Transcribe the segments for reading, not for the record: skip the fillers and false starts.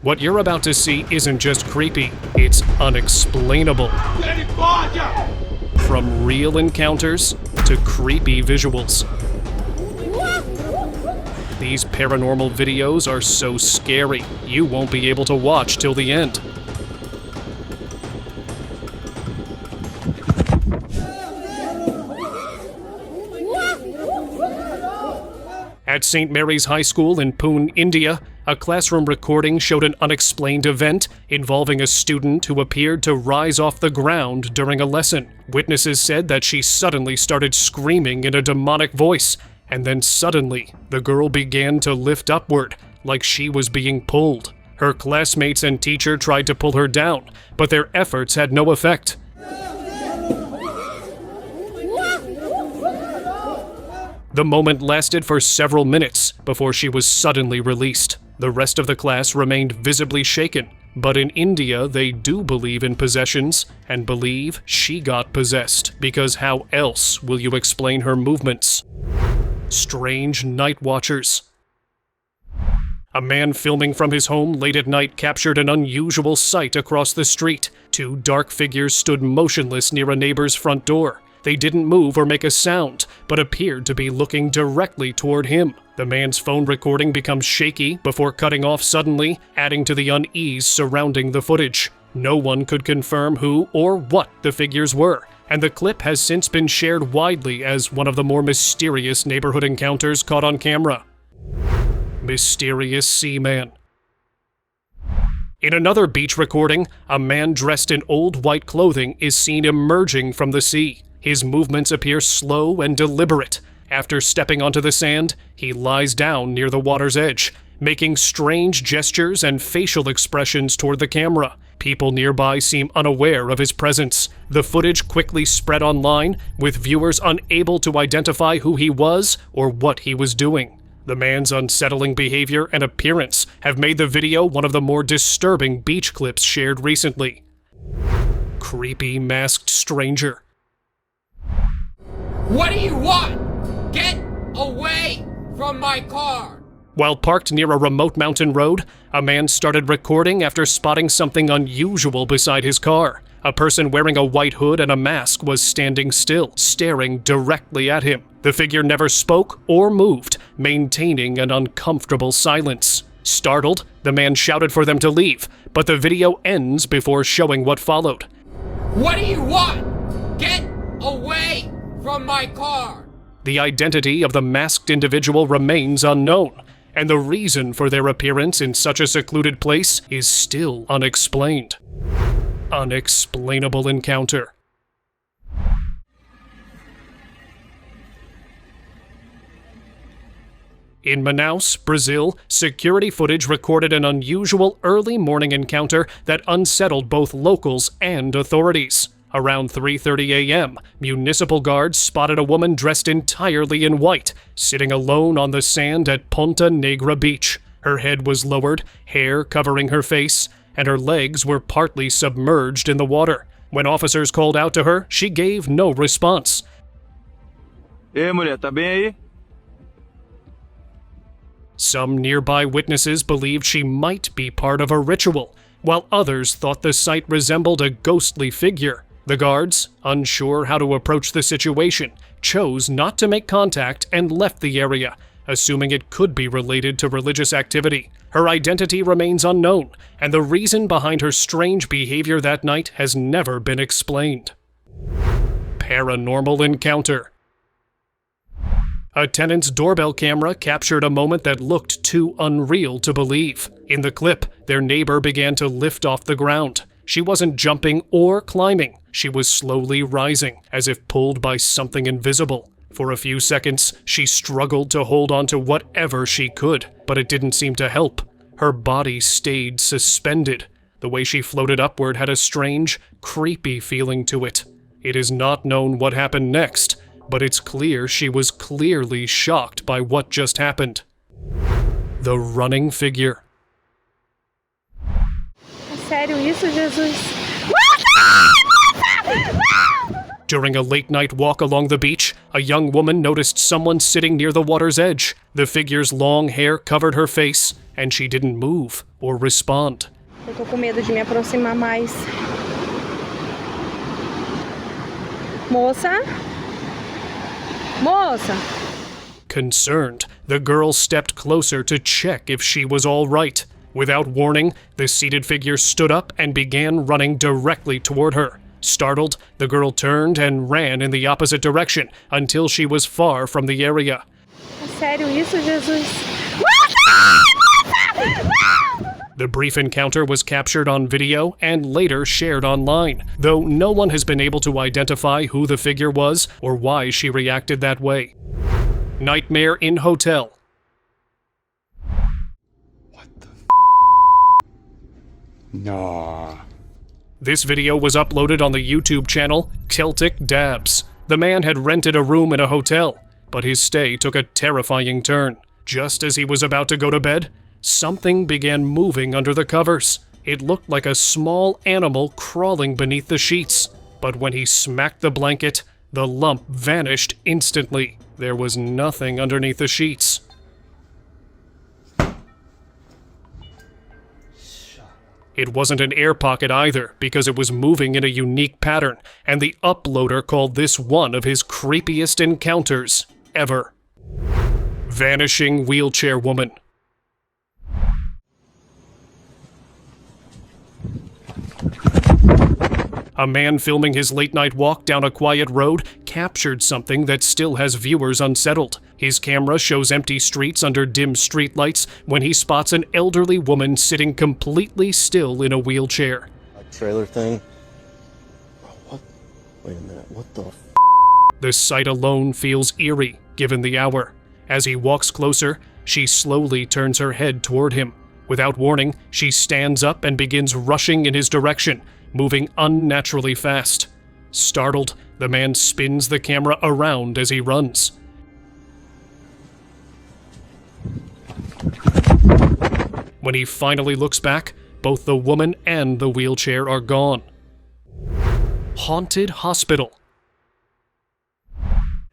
What you're about to see isn't just creepy, it's unexplainable. From real encounters to creepy visuals. These paranormal videos are so scary, you won't be able to watch till the end. At St. Mary's High School in Pune, India, a classroom recording showed an unexplained event involving a student who appeared to rise off the ground during a lesson. Witnesses said that she suddenly started screaming in a demonic voice, and then suddenly, the girl began to lift upward, like she was being pulled. Her classmates and teacher tried to pull her down, but their efforts had no effect. The moment lasted for several minutes before she was suddenly released. The rest of the class remained visibly shaken, but in India they do believe in possessions and believe she got possessed, because how else will you explain her movements? Strange night watchers. A man filming from his home late at night captured an unusual sight across the street. Two dark figures stood motionless near a neighbor's front door. They didn't move or make a sound, but appeared to be looking directly toward him. The man's phone recording becomes shaky before cutting off suddenly, adding to the unease surrounding the footage. No one could confirm who or what the figures were, and the clip has since been shared widely as one of the more mysterious neighborhood encounters caught on camera. Mysterious Seaman. In another beach recording, a man dressed in old white clothing is seen emerging from the sea. His movements appear slow and deliberate. After stepping onto the sand, he lies down near the water's edge, making strange gestures and facial expressions toward the camera. People nearby seem unaware of his presence. The footage quickly spread online, with viewers unable to identify who he was or what he was doing. The man's unsettling behavior and appearance have made the video one of the more disturbing beach clips shared recently. Creepy masked stranger. What do you want? Get away from my car! While parked near a remote mountain road, a man started recording after spotting something unusual beside his car. A person wearing a white hood and a mask was standing still, staring directly at him. The figure never spoke or moved, maintaining an uncomfortable silence. Startled, the man shouted for them to leave, but the video ends before showing what followed. What do you want? Get away from my car! The identity of the masked individual remains unknown, and the reason for their appearance in such a secluded place is still unexplained. Unexplainable encounter. In Manaus, Brazil, security footage recorded an unusual early morning encounter that unsettled both locals and authorities. Around 3:30 a.m., municipal guards spotted a woman dressed entirely in white, sitting alone on the sand at Ponta Negra Beach. Her head was lowered, hair covering her face, and her legs were partly submerged in the water. When officers called out to her, she gave no response. Ei, mulher, tá bem aí? Some nearby witnesses believed she might be part of a ritual, while others thought the sight resembled a ghostly figure. The guards, unsure how to approach the situation, chose not to make contact and left the area, assuming it could be related to religious activity. Her identity remains unknown, and the reason behind her strange behavior that night has never been explained. Paranormal encounter. A tenant's doorbell camera captured a moment that looked too unreal to believe. In the clip, their neighbor began to lift off the ground. She wasn't jumping or climbing. She was slowly rising, as if pulled by something invisible. For a few seconds, she struggled to hold on to whatever she could, but it didn't seem to help. Her body stayed suspended. The way she floated upward had a strange, creepy feeling to it. It is not known what happened next, but it's clear she was clearly shocked by what just happened. The running figure. Sério isso, Jesus? During a late-night walk along the beach, a young woman noticed someone sitting near the water's edge. The figure's long hair covered her face, and she didn't move or respond. Eu tô com medo de me aproximar mais. Moça? Moça? Concerned, the girl stepped closer to check if she was all right. Without warning, the seated figure stood up and began running directly toward her. Startled, the girl turned and ran in the opposite direction until she was far from the area. É sério isso, Jesus? The brief encounter was captured on video and later shared online, though no one has been able to identify who the figure was or why she reacted that way. Nightmare in hotel. What the Nah. This video was uploaded on the YouTube channel Celtic Dabs. The man had rented a room in a hotel, but his stay took a terrifying turn. Just as he was about to go to bed, something began moving under the covers. It looked like a small animal crawling beneath the sheets. But when he smacked the blanket, the lump vanished instantly. There was nothing underneath the sheets. It wasn't an air pocket either, because it was moving in a unique pattern, and the uploader called this one of his creepiest encounters ever. Vanishing wheelchair woman. A man filming his late-night walk down a quiet road captured something that still has viewers unsettled. His camera shows empty streets under dim streetlights when he spots an elderly woman sitting completely still in a wheelchair. A trailer thing? What? Wait a minute, what the f***? The sight alone feels eerie, given the hour. As he walks closer, she slowly turns her head toward him. Without warning, she stands up and begins rushing in his direction, moving unnaturally fast. Startled, the man spins the camera around as he runs. When he finally looks back, both the woman and the wheelchair are gone. Haunted hospital.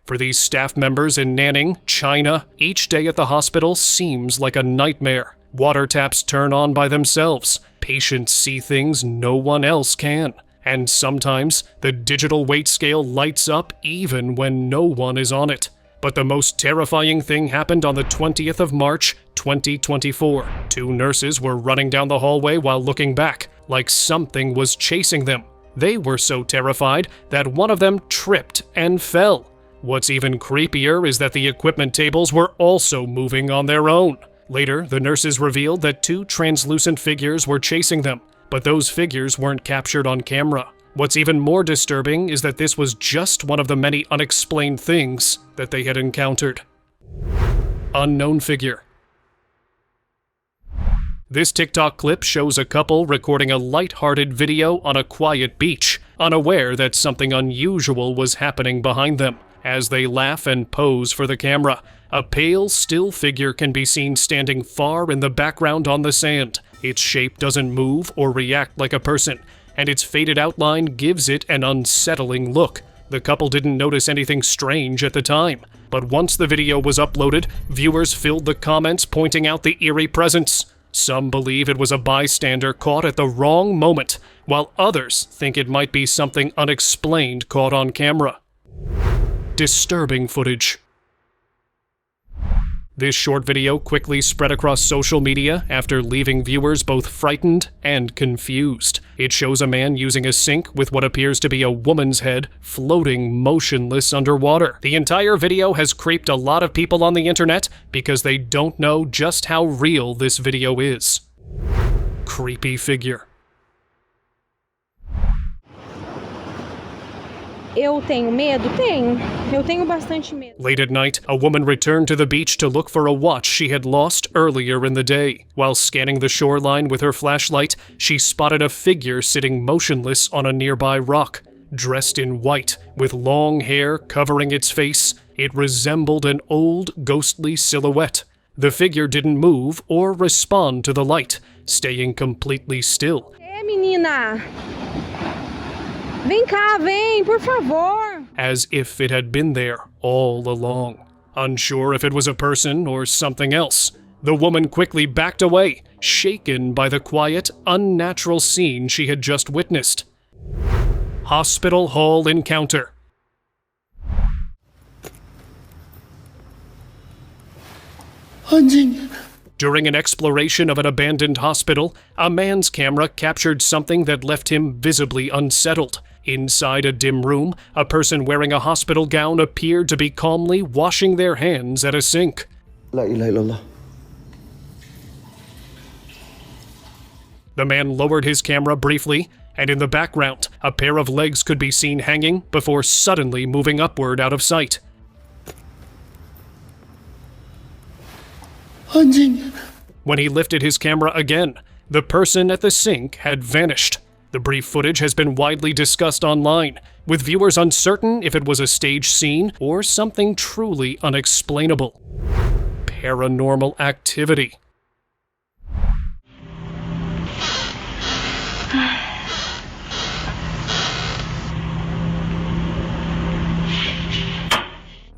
For these staff members in Nanning, China, each day at the hospital seems like a nightmare. Water taps turn on by themselves. Patients see things no one else can. And sometimes, the digital weight scale lights up even when no one is on it. But the most terrifying thing happened on the 20th of March, 2024. Two nurses were running down the hallway while looking back, like something was chasing them. They were so terrified that one of them tripped and fell. What's even creepier is that the equipment tables were also moving on their own. Later, the nurses revealed that two translucent figures were chasing them, but those figures weren't captured on camera. What's even more disturbing is that this was just one of the many unexplained things that they had encountered. Unknown figure. This TikTok clip shows a couple recording a light-hearted video on a quiet beach, unaware that something unusual was happening behind them. As they laugh and pose for the camera, a pale, still figure can be seen standing far in the background on the sand. Its shape doesn't move or react like a person, and its faded outline gives it an unsettling look. The couple didn't notice anything strange at the time, but once the video was uploaded, viewers filled the comments pointing out the eerie presence. Some believe it was a bystander caught at the wrong moment, while others think it might be something unexplained caught on camera. Disturbing footage. This short video quickly spread across social media after leaving viewers both frightened and confused. It shows a man using a sink with what appears to be a woman's head floating motionless underwater. The entire video has creeped a lot of people on the internet because they don't know just how real this video is. Creepy figure. Eu tenho medo? Tenho. Eu tenho bastante medo. Late at night, a woman returned to the beach to look for a watch she had lost earlier in the day. While scanning the shoreline with her flashlight, she spotted a figure sitting motionless on a nearby rock. Dressed in white, with long hair covering its face, it resembled an old, ghostly silhouette. The figure didn't move or respond to the light, staying completely still. Menina! Vem cá, vem, por favor! As if it had been there all along. Unsure if it was a person or something else, The woman quickly backed away, shaken by the quiet, unnatural scene she had just witnessed. Hospital hall encounter. During an exploration of an abandoned hospital, a man's camera captured something that left him visibly unsettled. Inside a dim room, a person wearing a hospital gown appeared to be calmly washing their hands at a sink. La ilaha illallah. The man lowered his camera briefly, and in the background, a pair of legs could be seen hanging before suddenly moving upward out of sight. When he lifted his camera again, the person at the sink had vanished. The brief footage has been widely discussed online, with viewers uncertain if it was a staged scene or something truly unexplainable. Paranormal activity.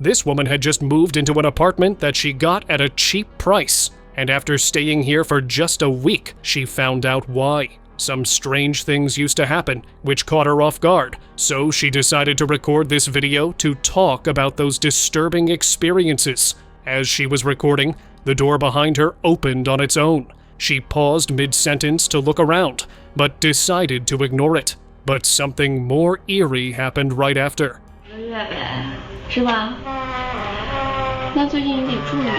This woman had just moved into an apartment that she got at a cheap price, and after staying here for just a week, she found out why. Some strange things used to happen, which caught her off guard, so she decided to record this video to talk about those disturbing experiences. As she was recording, the door behind her opened on its own. She paused mid-sentence to look around, but decided to ignore it. But something more eerie happened right after. 是吧？那最近你得注意一点。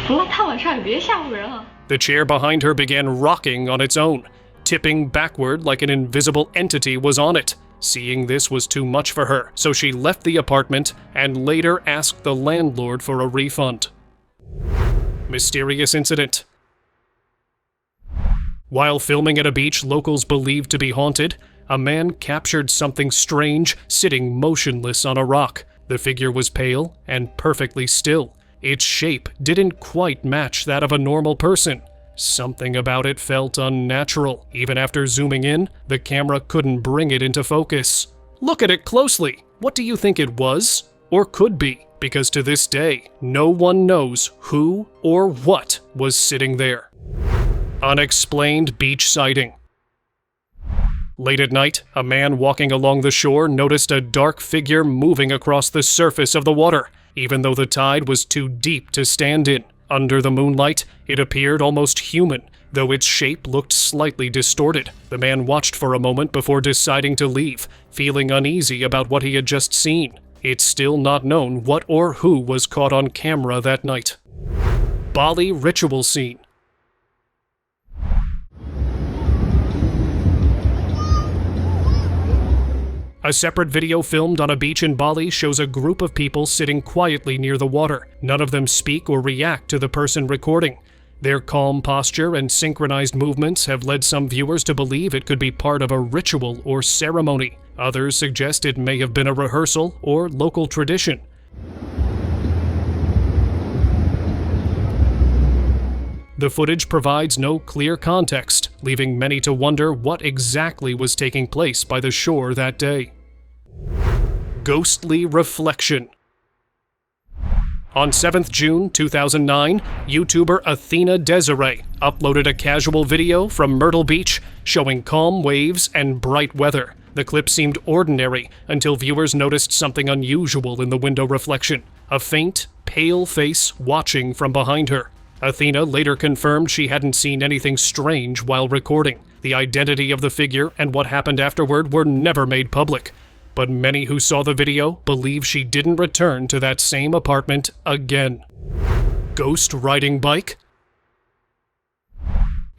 不了，大晚上也别吓唬人啊。 The chair behind her began rocking on its own, tipping backward like an invisible entity was on it. Seeing this was too much for her, so she left the apartment and later asked the landlord for a refund. Mysterious incident. While filming at a beach locals believed to be haunted, a man captured something strange sitting motionless on a rock. The figure was pale and perfectly still. Its shape didn't quite match that of a normal person. Something about it felt unnatural. Even after zooming in, the camera couldn't bring it into focus. Look at it closely. What do you think it was? Or could be? Because to this day, no one knows who or what was sitting there. Unexplained beach sighting. Late at night, a man walking along the shore noticed a dark figure moving across the surface of the water, even though the tide was too deep to stand in. Under the moonlight, it appeared almost human, though its shape looked slightly distorted. The man watched for a moment before deciding to leave, feeling uneasy about what he had just seen. It's still not known what or who was caught on camera that night. Bali ritual scene. A separate video filmed on a beach in Bali shows a group of people sitting quietly near the water. None of them speak or react to the person recording. Their calm posture and synchronized movements have led some viewers to believe it could be part of a ritual or ceremony. Others suggest it may have been a rehearsal or local tradition. The footage provides no clear context, leaving many to wonder what exactly was taking place by the shore that day. Ghostly reflection. On 7th June 2009, YouTuber Athena Desiree uploaded a casual video from Myrtle Beach showing calm waves and bright weather. The clip seemed ordinary until viewers noticed something unusual in the window reflection, a faint, pale face watching from behind her. Athena later confirmed she hadn't seen anything strange while recording. The identity of the figure and what happened afterward were never made public, but many who saw the video believe she didn't return to that same apartment again. Ghost riding bike?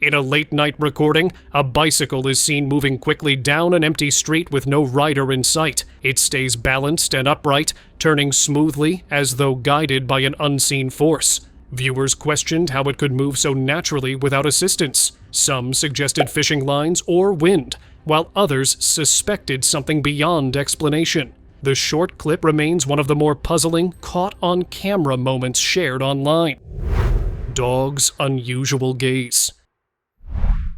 In a late-night recording, a bicycle is seen moving quickly down an empty street with no rider in sight. It stays balanced and upright, turning smoothly as though guided by an unseen force. Viewers questioned how it could move so naturally without assistance. Some suggested fishing lines or wind, while others suspected something beyond explanation. The short clip remains one of the more puzzling, caught-on-camera moments shared online. Dog's unusual gaze.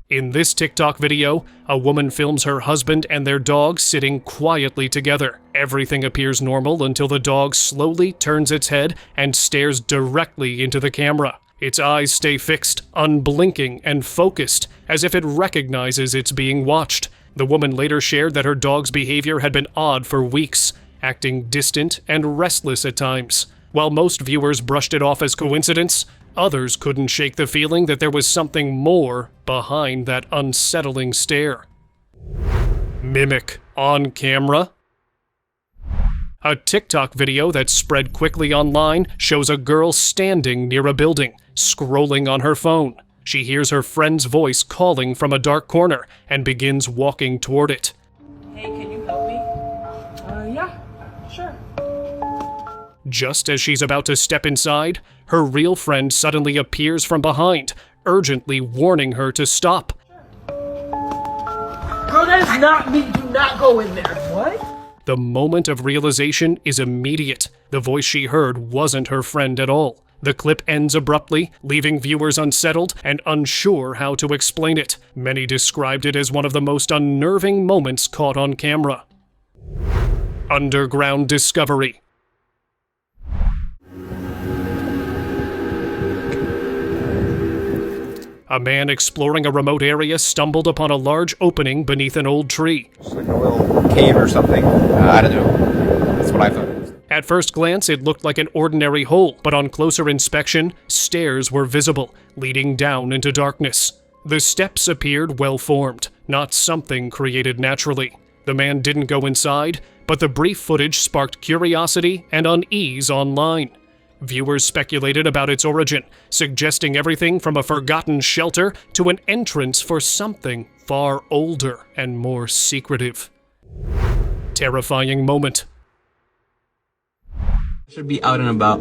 In this TikTok video, a woman films her husband and their dog sitting quietly together. Everything appears normal until the dog slowly turns its head and stares directly into the camera. Its eyes stay fixed, unblinking, and focused, as if it recognizes it's being watched. The woman later shared that her dog's behavior had been odd for weeks, acting distant and restless at times. While most viewers brushed it off as coincidence, others couldn't shake the feeling that there was something more behind that unsettling stare. Mimic on camera? A TikTok video that spread quickly online shows a girl standing near a building, scrolling on her phone. She hears her friend's voice calling from a dark corner and begins walking toward it. Hey, can you help me? Yeah, sure. Just as she's about to step inside, her real friend suddenly appears from behind, urgently warning her to stop. Girl, that is not me. Do not go in there. What? The moment of realization is immediate. The voice she heard wasn't her friend at all. The clip ends abruptly, leaving viewers unsettled and unsure how to explain it. Many described it as one of the most unnerving moments caught on camera. Underground discovery. A man exploring a remote area stumbled upon a large opening beneath an old tree. It's like a little cave or something. I don't know. That's what I thought it was. At first glance, it looked like an ordinary hole, but on closer inspection, stairs were visible, leading down into darkness. The steps appeared well-formed, not something created naturally. The man didn't go inside, but the brief footage sparked curiosity and unease online. Viewers speculated about its origin, suggesting everything from a forgotten shelter to an entrance for something far older and more secretive. Terrifying moment. Should be out and about.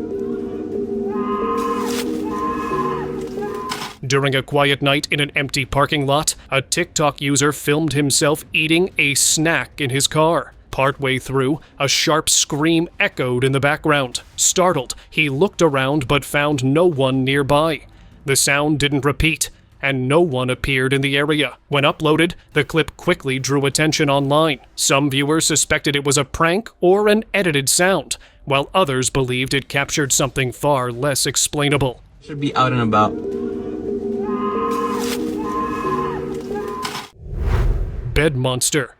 During a quiet night in an empty parking lot, a TikTok user filmed himself eating a snack in his car. Partway through, a sharp scream echoed in the background. Startled, he looked around but found no one nearby. The sound didn't repeat, and no one appeared in the area. When uploaded, the clip quickly drew attention online. Some viewers suspected it was a prank or an edited sound, while others believed it captured something far less explainable. Should be out and about. Bed monster.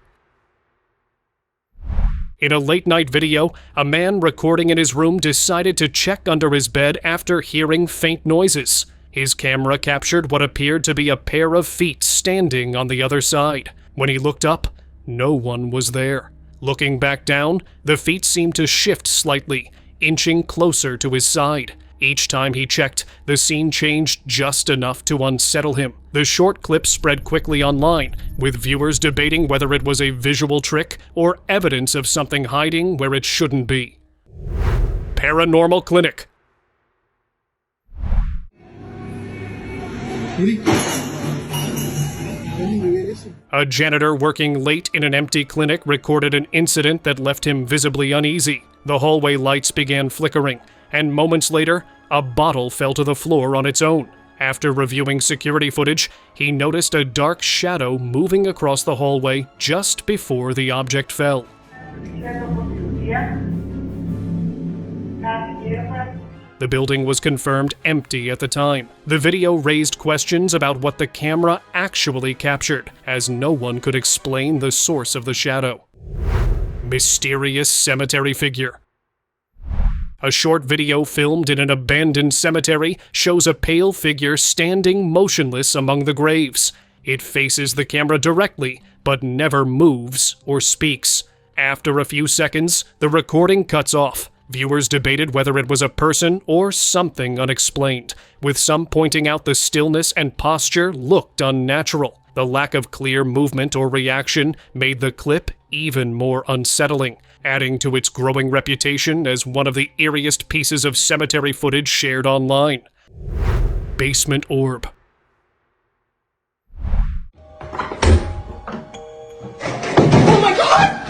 In a late-night video, a man recording in his room decided to check under his bed after hearing faint noises. His camera captured what appeared to be a pair of feet standing on the other side. When he looked up, no one was there. Looking back down, the feet seemed to shift slightly, inching closer to his side. Each time he checked, the scene changed just enough to unsettle him. The short clip spread quickly online, with viewers debating whether it was a visual trick or evidence of something hiding where it shouldn't be. Paranormal clinic. A janitor working late in an empty clinic recorded an incident that left him visibly uneasy. The hallway lights began flickering, and moments later, a bottle fell to the floor on its own. After reviewing security footage, he noticed a dark shadow moving across the hallway just before the object fell. The building was confirmed empty at the time. The video raised questions about what the camera actually captured, as no one could explain the source of the shadow. Mysterious cemetery figure. A short video filmed in an abandoned cemetery shows a pale figure standing motionless among the graves. It faces the camera directly, but never moves or speaks. After a few seconds, the recording cuts off. Viewers debated whether it was a person or something unexplained, with some pointing out the stillness and posture looked unnatural. The lack of clear movement or reaction made the clip even more unsettling, adding to its growing reputation as one of the eeriest pieces of cemetery footage shared online. Basement orb. Oh my God!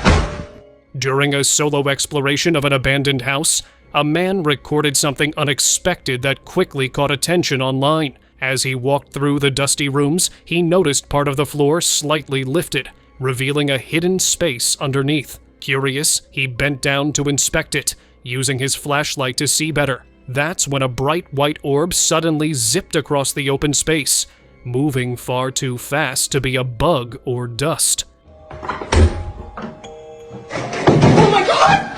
During a solo exploration of an abandoned house, a man recorded something unexpected that quickly caught attention online. As he walked through the dusty rooms, he noticed part of the floor slightly lifted, revealing a hidden space underneath. Curious, he bent down to inspect it, using his flashlight to see better. That's when a bright white orb suddenly zipped across the open space, moving far too fast to be a bug or dust. Oh my God!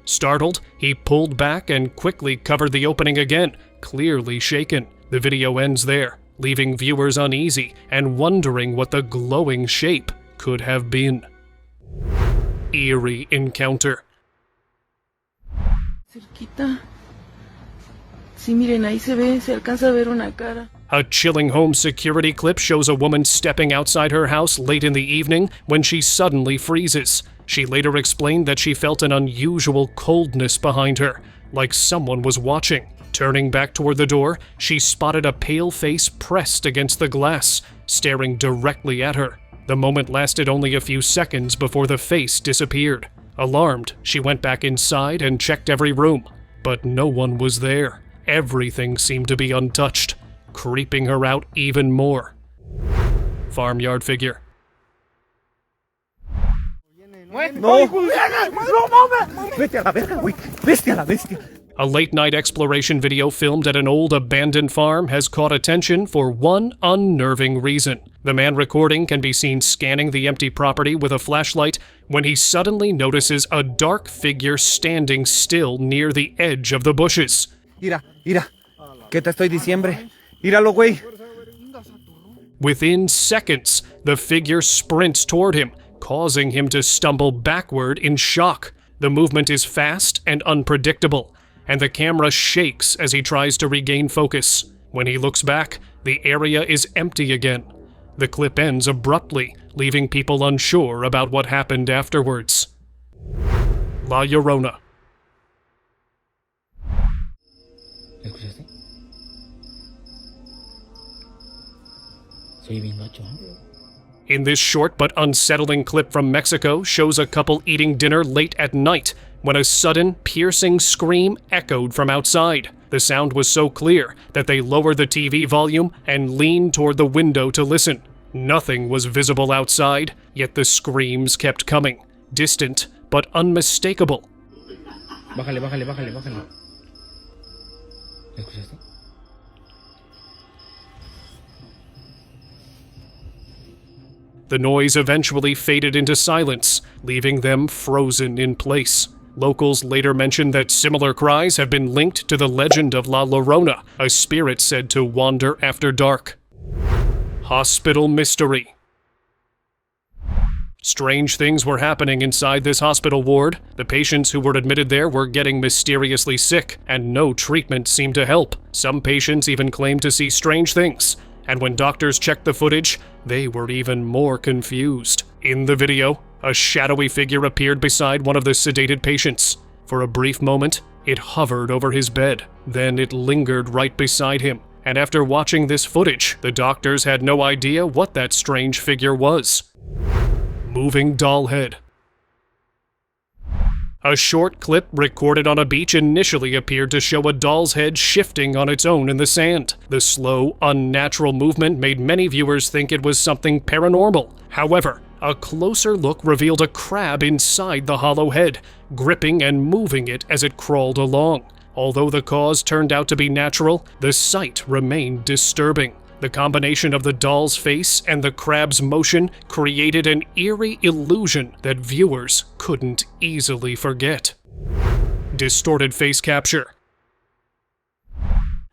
Startled, he pulled back and quickly covered the opening again, clearly shaken. The video ends there, leaving viewers uneasy and wondering what the glowing shape could have been. Eerie encounter. Cerquita. Sí, miren, ahí se alcanza a ver una cara. A chilling home security clip shows a woman stepping outside her house late in the evening when she suddenly freezes. She later explained that she felt an unusual coldness behind her, like someone was watching. Turning back toward the door, she spotted a pale face pressed against the glass, staring directly at her. The moment lasted only a few seconds before the face disappeared. Alarmed, she went back inside and checked every room, but no one was there. Everything seemed to be untouched, creeping her out even more. Farmyard figure. A late-night exploration video filmed at an old abandoned farm has caught attention for one unnerving reason. The man recording can be seen scanning the empty property with a flashlight when he suddenly notices a dark figure standing still near the edge of the bushes. Mira, ¿qué te estoy diciendo? Míralo, güey. Within seconds, the figure sprints toward him, causing him to stumble backward in shock. The movement is fast and unpredictable, and the camera shakes as he tries to regain focus. When he looks back, the area is empty again. The clip ends abruptly, leaving people unsure about what happened afterwards. La Llorona. ¿Escuchaste? Soy bien gacho, ¿eh? In this short but unsettling clip from Mexico shows a couple eating dinner late at night when a sudden, piercing scream echoed from outside. The sound was so clear that they lowered the TV volume and leaned toward the window to listen. Nothing was visible outside, yet the screams kept coming, distant but unmistakable. Bájale. ¿Escuchaste? The noise eventually faded into silence, leaving them frozen in place. Locals later mentioned that similar cries have been linked to the legend of La Llorona, a spirit said to wander after dark. Hospital mystery. Strange things were happening inside this hospital ward. The patients who were admitted there were getting mysteriously sick, and no treatment seemed to help. Some patients even claimed to see strange things, and when doctors checked the footage, they were even more confused. In the video, a shadowy figure appeared beside one of the sedated patients. For a brief moment, it hovered over his bed. Then it lingered right beside him. And after watching this footage, the doctors had no idea what that strange figure was. Moving doll head. A short clip recorded on a beach initially appeared to show a doll's head shifting on its own in the sand. The slow, unnatural movement made many viewers think it was something paranormal. However, a closer look revealed a crab inside the hollow head, gripping and moving it as it crawled along. Although the cause turned out to be natural, the sight remained disturbing. The combination of the doll's face and the crab's motion created an eerie illusion that viewers couldn't easily forget. Distorted face capture.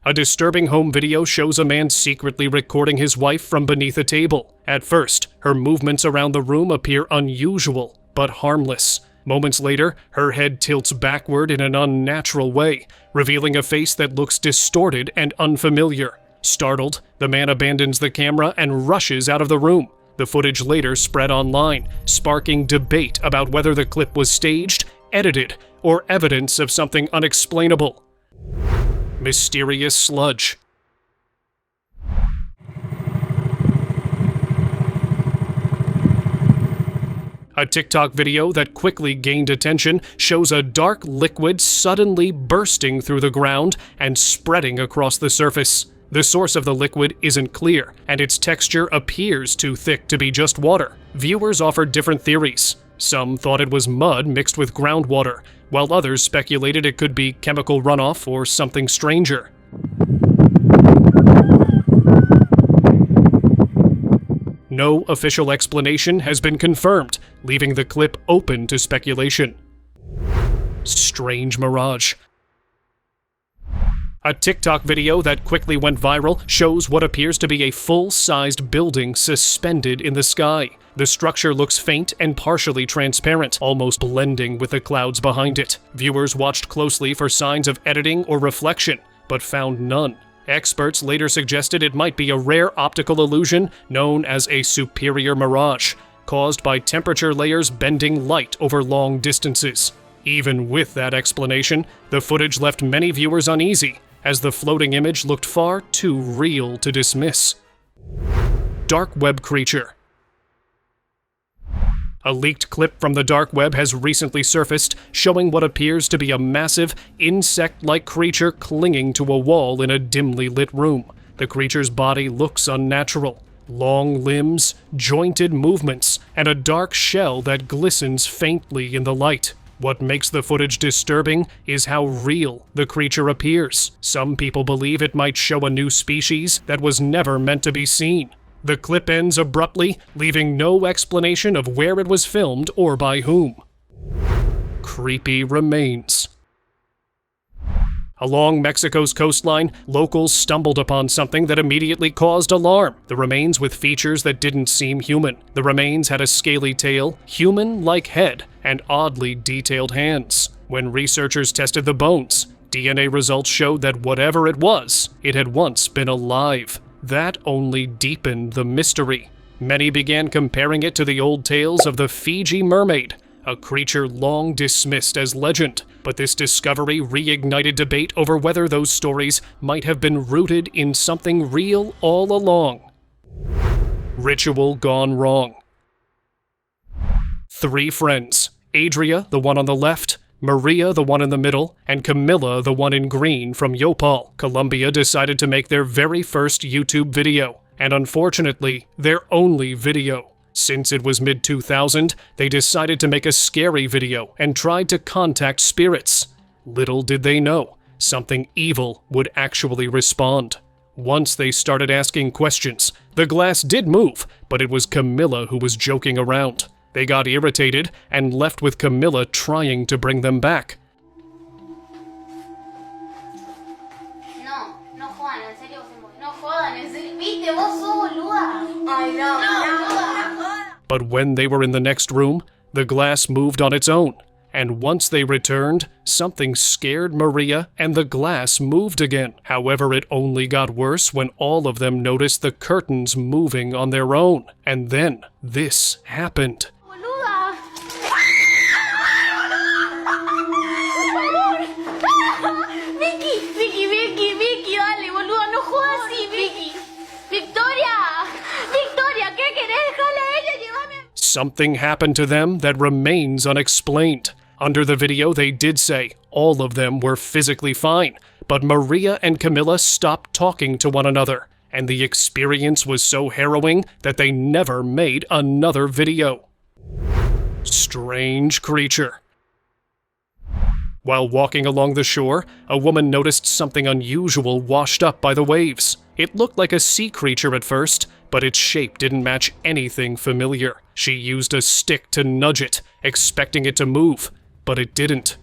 A disturbing home video shows a man secretly recording his wife from beneath a table. At first, her movements around the room appear unusual, but harmless. Moments later, her head tilts backward in an unnatural way, revealing a face that looks distorted and unfamiliar. Startled, the man abandons the camera and rushes out of the room. The footage later spread online, sparking debate about whether the clip was staged, edited, or evidence of something unexplainable. Mysterious sludge. A TikTok video that quickly gained attention shows a dark liquid suddenly bursting through the ground and spreading across the surface. The source of the liquid isn't clear, and its texture appears too thick to be just water. Viewers offered different theories. Some thought it was mud mixed with groundwater, while others speculated it could be chemical runoff or something stranger. No official explanation has been confirmed, leaving the clip open to speculation. Strange mirage. A TikTok video that quickly went viral shows what appears to be a full-sized building suspended in the sky. The structure looks faint and partially transparent, almost blending with the clouds behind it. Viewers watched closely for signs of editing or reflection, but found none. Experts later suggested it might be a rare optical illusion known as a superior mirage, caused by temperature layers bending light over long distances. Even with that explanation, the footage left many viewers uneasy, as the floating image looked far too real to dismiss. Dark web creature. A leaked clip from the dark web has recently surfaced, showing what appears to be a massive, insect-like creature clinging to a wall in a dimly lit room. The creature's body looks unnatural. Long limbs, jointed movements, and a dark shell that glistens faintly in the light. What makes the footage disturbing is how real the creature appears. Some people believe it might show a new species that was never meant to be seen. The clip ends abruptly, leaving no explanation of where it was filmed or by whom. Creepy remains. Along Mexico's coastline, locals stumbled upon something that immediately caused alarm. The remains with features that didn't seem human. The remains had a scaly tail, human-like head, and oddly detailed hands. When researchers tested the bones, DNA results showed that whatever it was, it had once been alive. That only deepened the mystery. Many began comparing it to the old tales of the Fiji mermaid, a creature long dismissed as legend. But this discovery reignited debate over whether those stories might have been rooted in something real all along. Ritual gone wrong. 3 friends, Adria, the one on the left, Maria, the one in the middle, and Camilla, the one in green, from Yopal, Colombia, decided to make their very first YouTube video, and unfortunately, their only video. Since it was mid-2000, they decided to make a scary video and tried to contact spirits. Little did they know, something evil would actually respond. Once they started asking questions, the glass did move, but it was Camilla who was joking around. They got irritated and left with Camilla trying to bring them back. No jodan, en serio, no jodan, en serio, viste, vos sos boluda. Ay, no. But when they were in the next room, the glass moved on its own, and once they returned, something scared Maria and the glass moved again. However, it only got worse when all of them noticed the curtains moving on their own, and then this happened. Vicky, dale, boludo, no jodas así, Vicky. Victoria, ¿qué querés? Déjala a ella, llévame. Something happened to them that remains unexplained. Under the video, they did say all of them were physically fine, but Maria and Camilla stopped talking to one another, and the experience was so harrowing that they never made another video. Strange creature. While walking along the shore, a woman noticed something unusual washed up by the waves. It looked like a sea creature at first, but its shape didn't match anything familiar. She used a stick to nudge it, expecting it to move, but it didn't.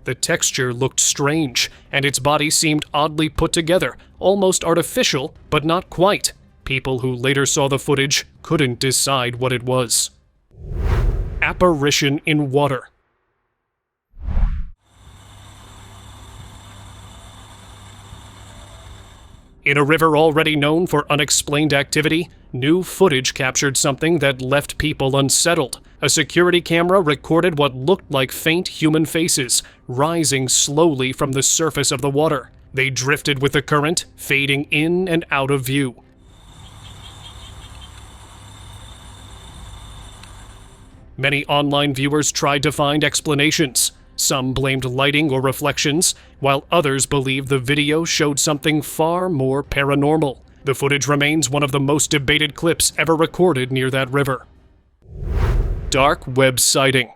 The texture looked strange, and its body seemed oddly put together, almost artificial, but not quite. People who later saw the footage couldn't decide what it was. Apparition in water. In a river already known for unexplained activity, new footage captured something that left people unsettled. A security camera recorded what looked like faint human faces, rising slowly from the surface of the water. They drifted with the current, fading in and out of view. Many online viewers tried to find explanations. Some blamed lighting or reflections, while others believed the video showed something far more paranormal. The footage remains one of the most debated clips ever recorded near that river. Dark web sighting.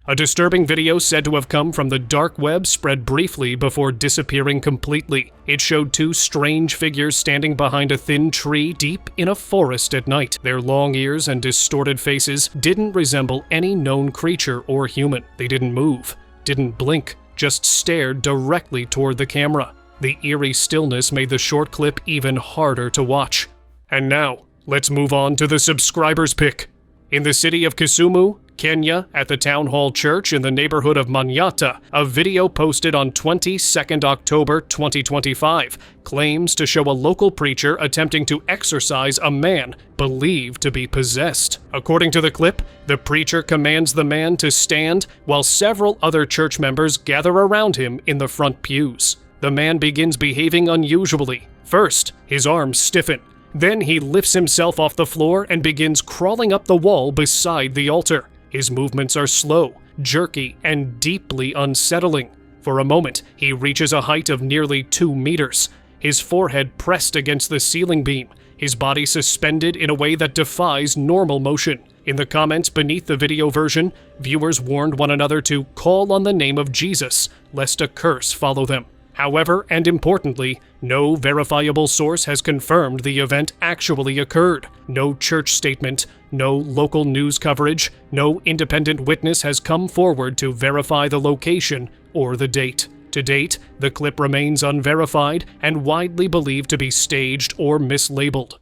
A disturbing video said to have come from the dark web spread briefly before disappearing completely. It showed two strange figures standing behind a thin tree deep in a forest at night. Their long ears and distorted faces didn't resemble any known creature or human. They didn't move, didn't blink, just stared directly toward the camera. The eerie stillness made the short clip even harder to watch. And now, let's move on to the subscriber's pick. In the city of Kisumu, Kenya, at the Town Hall Church in the neighborhood of Manyata, a video posted on 22nd October 2025 claims to show a local preacher attempting to exorcise a man believed to be possessed. According to the clip, the preacher commands the man to stand while several other church members gather around him in the front pews. The man begins behaving unusually. First, his arms stiffen. Then he lifts himself off the floor and begins crawling up the wall beside the altar. His movements are slow, jerky, and deeply unsettling. For a moment, he reaches a height of nearly 2 meters, his forehead pressed against the ceiling beam, his body suspended in a way that defies normal motion. In the comments beneath the video version, viewers warned one another to call on the name of Jesus, lest a curse follow them. However, and importantly, no verifiable source has confirmed the event actually occurred. No church statement, no local news coverage, no independent witness has come forward to verify the location or the date. To date, the clip remains unverified and widely believed to be staged or mislabeled.